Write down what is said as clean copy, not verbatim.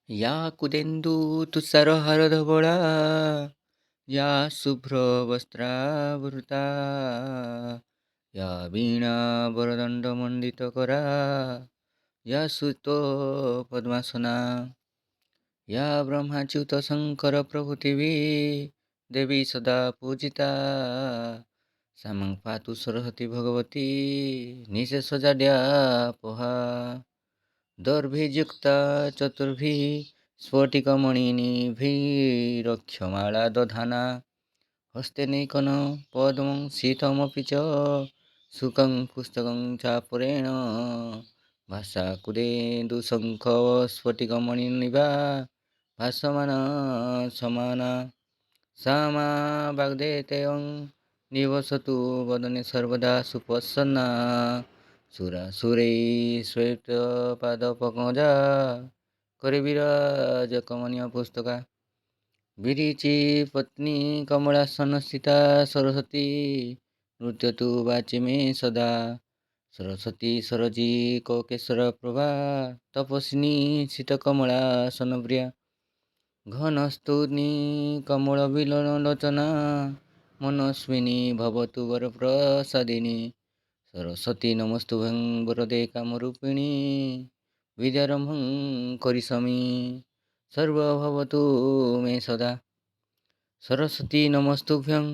या कुदेन्दु तुषारहारधवला या शुभ्रवस्त्रावृता या वीणावरदण्डमण्डितकरा या सुतोपद्मासना या ब्रह्माच्युतशङ्करप्रभृतिवी देवी सदा पूजिता सा मां पातु सरस्वती भगवती निशेषजाड्यापहा दर्भिर्युक्ता चतुर्भिः स्फटिकमणिनिभिरक्षमाला दधाना हस्तेनैकं पद्मं शीतमपि च सुखं पुस्तकं चापरेण भासाकुलेन्दुशङ्खस्फटिकमणिनिभा भासमाना समाना सा मा वाग्देवतेयं निवसतु वदने सर्वदा सुप्रसन्ना सुरासुरैः श्वेतपादपङ्कजा करविराजकमनीयपुस्तका विरिचि पत्नी कमलासनस्थिता सरस्वती नृत्यतु वाचि मे सदा सरस्वती सरजी कोकेश्वरप्रभा तपस्विनी शीतकमलासनप्रिया घनस्तूनी कमलविलोचना मनस्विनी भवतु वरप्रसादिनी सरस्वती नमस्तुभ्यं वरदे कामरूपिणी विद्यारम्भं करिष्यामि सर्वभवतु मे सदा सरस्वती नमस्तुभ्यं